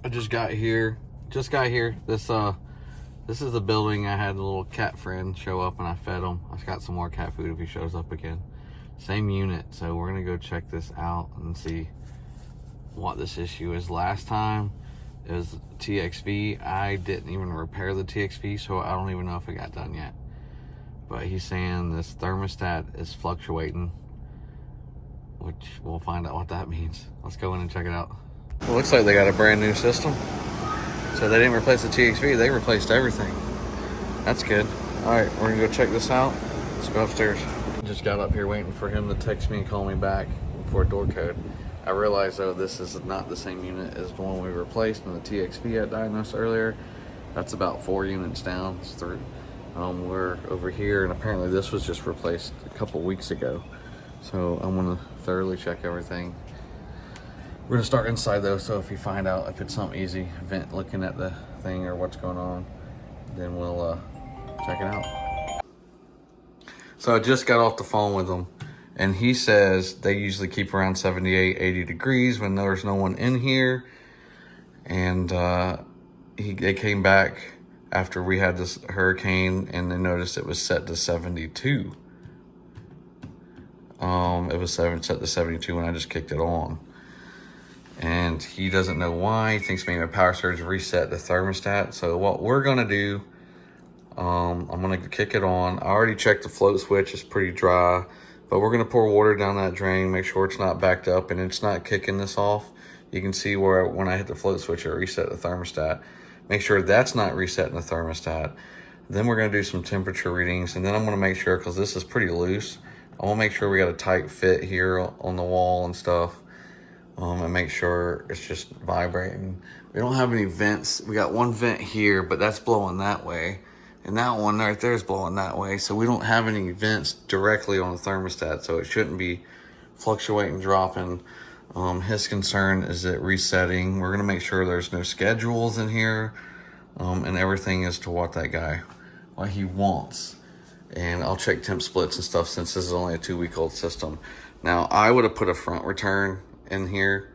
I just got here. This is the building. I had a little cat friend show up and I fed him. I've got some more cat food if he shows up again. Same unit, so we're gonna go check this out and see what this issue is. Last time it was TXV. I didn't even repair the TXV, so I don't even know if it got done yet. But he's saying this thermostat is fluctuating, which we'll find out what that means. Let's go in and check it out. It looks like they got a brand new system. So they didn't replace the TXV, they replaced everything. That's good. All right, we're gonna go check this out. Let's go upstairs. Just got up here waiting for him to text me and call me back for a door code. I realized though this is not the same unit as the one we replaced in the TXV I diagnosed earlier. That's about 4 units down. It's through. We're over here, and apparently this was just replaced a couple weeks ago. So I'm gonna thoroughly check everything. We're gonna start inside though, so if you find out if it's something easy, vent looking at the thing or what's going on, then we'll check it out. So I just got off the phone with him, and he says they usually keep around 78, 80 degrees when there's no one in here. And they came back after we had this hurricane, and they noticed it was set to 72. It was set to 72 when I just kicked it on. And he doesn't know why. He thinks maybe my power surge reset the thermostat. So what we're gonna do, I'm gonna kick it on. I already checked the float switch, it's pretty dry, but we're gonna pour water down that drain, make sure it's not backed up and it's not kicking this off. You can see where when I hit the float switch, it reset the thermostat. Make sure that's not resetting the thermostat. Then we're gonna do some temperature readings, and then I'm gonna make sure, because this is pretty loose, I wanna make sure we got a tight fit here on the wall and stuff. And make sure it's just vibrating. We don't have any vents. We got one vent here, but that's blowing that way. And that one right there is blowing that way. So we don't have any vents directly on the thermostat, so it shouldn't be fluctuating, dropping. His concern is it resetting. We're gonna make sure there's no schedules in here, and everything is to what he wants. And I'll check temp splits and stuff since this is only a 2-week-old system. Now, I would have put a front return in here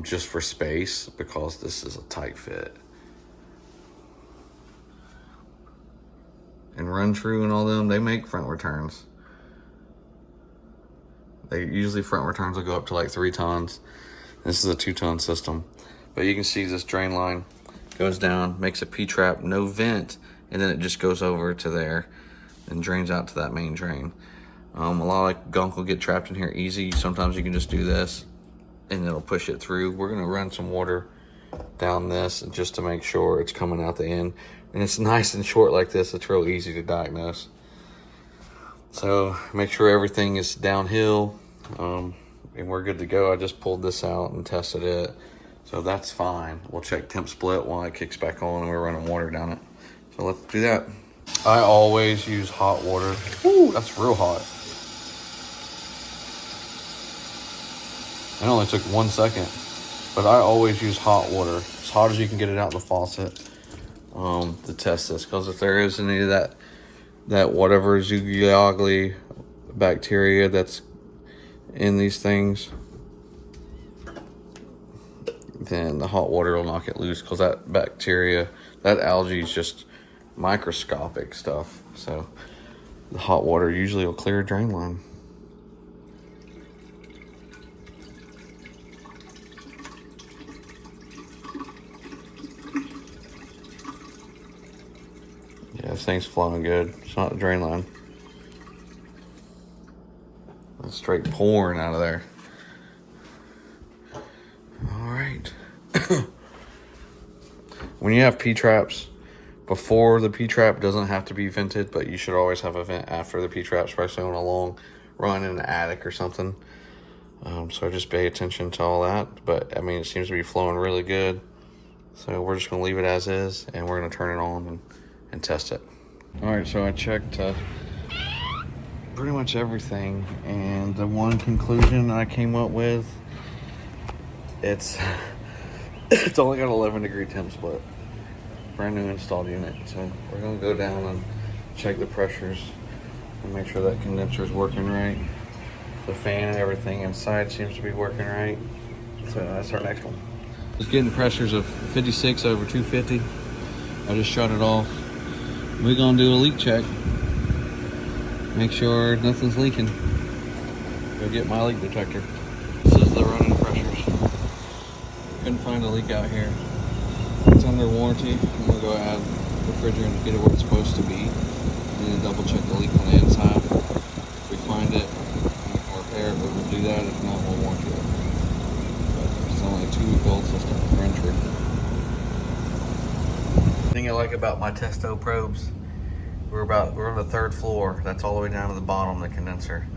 just for space, because this is a tight fit. And Run True and all them, they make front returns. They usually front returns will go up to like 3 tons. This is a 2-ton system. But you can see this drain line goes down, makes a P-trap, no vent, and then it just goes over to there and drains out to that main drain. A lot of gunk will get trapped in here easy. Sometimes you can just do this and it'll push it through. We're gonna run some water down this just to make sure it's coming out the end. And it's nice and short like this, it's real easy to diagnose. So make sure everything is downhill, and we're good to go. I just pulled this out and tested it, so that's fine. We'll check temp split while it kicks back on and we're running water down it. So let's do that. I always use hot water. Ooh, that's real hot. It only took 1 second, but I always use hot water, as hot as you can get it out the faucet, to test this. Because if there is any of that whatever zoogoogly bacteria that's in these things, then the hot water will knock it loose, because that bacteria, that algae is just microscopic stuff. So the hot water usually will clear a drain line. Yeah, this thing's flowing good. It's not a drain line. It's straight pouring out of there. All right. When you have P-traps, before the P-trap doesn't have to be vented, but you should always have a vent after the P-trap, especially on a long run in the attic or something. So just pay attention to all that. But I mean, it seems to be flowing really good. So we're just gonna leave it as is, and we're gonna turn it on and test it. All right, so I checked pretty much everything, and the one conclusion I came up with, it's only got 11-degree temp split. Brand new installed unit. So we're gonna go down and check the pressures and make sure that condenser is working right. The fan and everything inside seems to be working right. So that's our next one. It's getting pressures of 56 over 250. I just shut it off. We're gonna do a leak check. Make sure nothing's leaking. Go get my leak detector. This is the running pressures. Couldn't find a leak out here. It's under warranty. I'm gonna go add refrigerant to get it where it's supposed to be. And then double check the leak on the inside. If we find it, we can repair it, we'll do that. If not, we'll warranty it. But it's only a 2-week-old system, run-true. The thing I like about my Testo probes, we're on the 3rd floor. That's all the way down to the bottom, the condenser.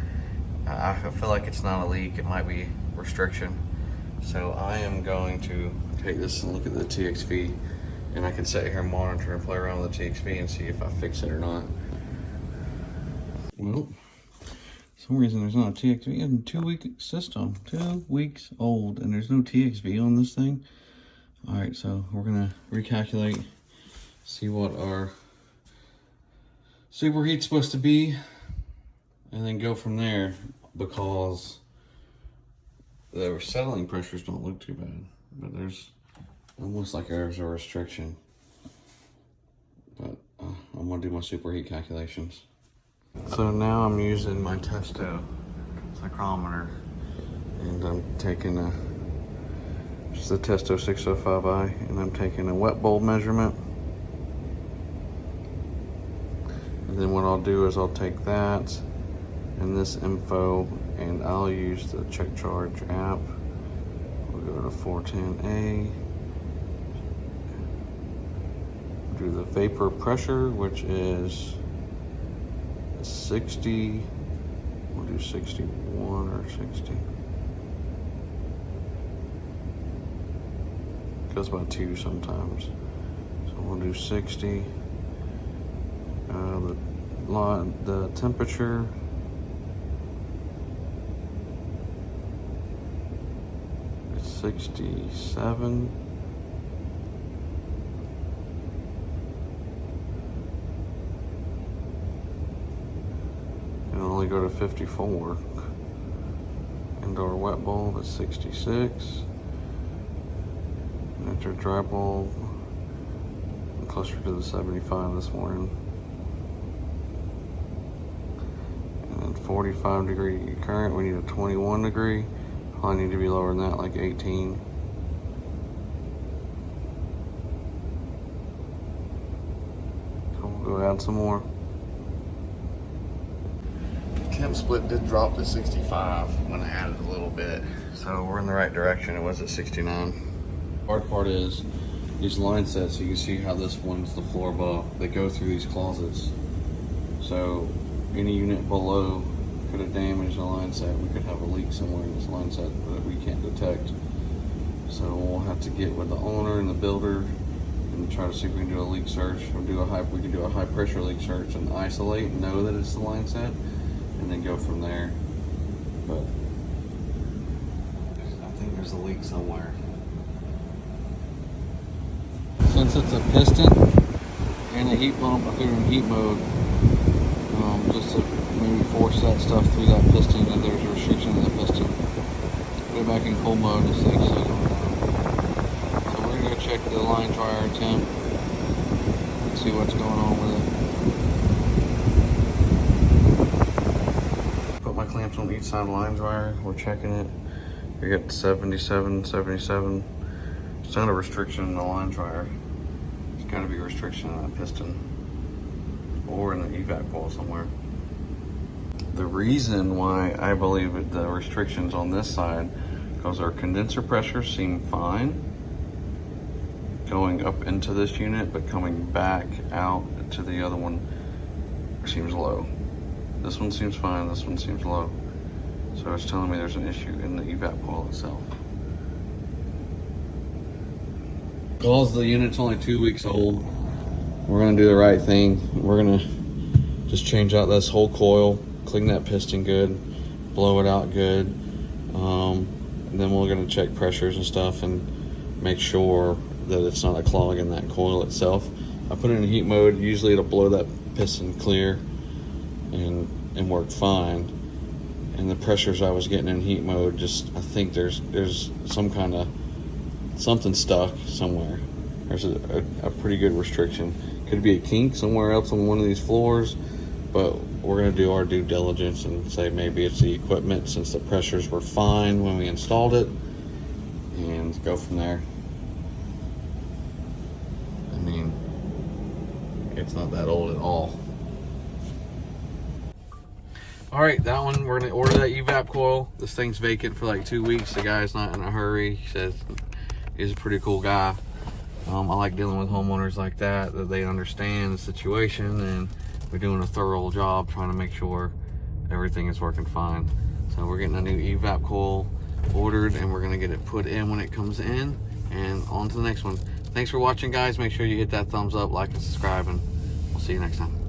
I feel like it's not a leak. It might be restriction. So I am going to take this and look at the TXV, and I can sit here and monitor and play around with the TXV and see if I fix it or not. Well, for some reason there's not a TXV. It's a 2-week system, 2 weeks old, and there's no TXV on this thing. All right, so we're gonna recalculate, see what our superheat's supposed to be, and then go from there, because the settling pressures don't look too bad, but there's almost like there's a restriction. But I'm gonna do my superheat calculations. So now I'm using my Testo psychrometer, and I'm taking just the Testo 605i, and I'm taking a wet bulb measurement. And then what I'll do is I'll take that and this info, and I'll use the check charge app. We'll go to 410A. Do the vapor pressure, which is 60. We'll do 61 or 60. Goes by 2 sometimes. So we'll do 60. The temperature, it's 67. And only go to 54. Indoor wet bulb is 66. After dry bulb, closer to the 75 this morning. 45 degree current, we need a 21 degree. Probably need to be lower than that, like 18. So we'll go add some more. Temp split did drop to 65 when I added a little bit. So we're in the right direction. It was at 69. Hard part is these line sets, you can see how this one's the floor above. They go through these closets. So any unit below could have damaged the line set. We could have a leak somewhere in this line set that we can't detect. So we'll have to get with the owner and the builder and try to see if we can do a leak search, or we can do a high pressure leak search and isolate and know that it's the line set, and then go from there. But I think there's a leak somewhere. Since it's a piston and a heat pump, I threw it in heat mode, just to maybe force that stuff through that piston, if there's a restriction in the piston. Put it back in cold mode and see what's going on. So we're gonna go check the line dryer temp and see what's going on with it. Put my clamps on each side of the line dryer. We're checking it. We got 77, 77. It's not a restriction in the line dryer. There's got to be a restriction in that piston, or in the evac coil somewhere. The reason why I believe the restrictions on this side, because our condenser pressure seemed fine going up into this unit, but coming back out to the other one seems low. This one seems fine, this one seems low. So it's telling me there's an issue in the evac coil itself. Because the unit's only 2 weeks old, we're gonna do the right thing. We're gonna just change out this whole coil, clean that piston good, blow it out good. And then we're gonna check pressures and stuff and make sure that it's not a clog in that coil itself. I put it in heat mode. Usually it'll blow that piston clear and work fine. And the pressures I was getting in heat mode, just I think there's some kind of something stuck somewhere. There's a pretty good restriction. Could be a kink somewhere else on one of these floors, but we're gonna do our due diligence and say maybe it's the equipment, since the pressures were fine when we installed it, and go from there. I mean, it's not that old at all. All right, that one, we're gonna order that evap coil. This thing's vacant for like 2 weeks. The guy's not in a hurry. He says he's a pretty cool guy. I like dealing with homeowners like that they understand the situation, and we're doing a thorough job trying to make sure everything is working fine. So we're getting a new evap coil ordered, and we're gonna get it put in when it comes in, and on to the next one. Thanks for watching, guys. Make sure you hit that thumbs up, like, and subscribe, and we'll see you next time.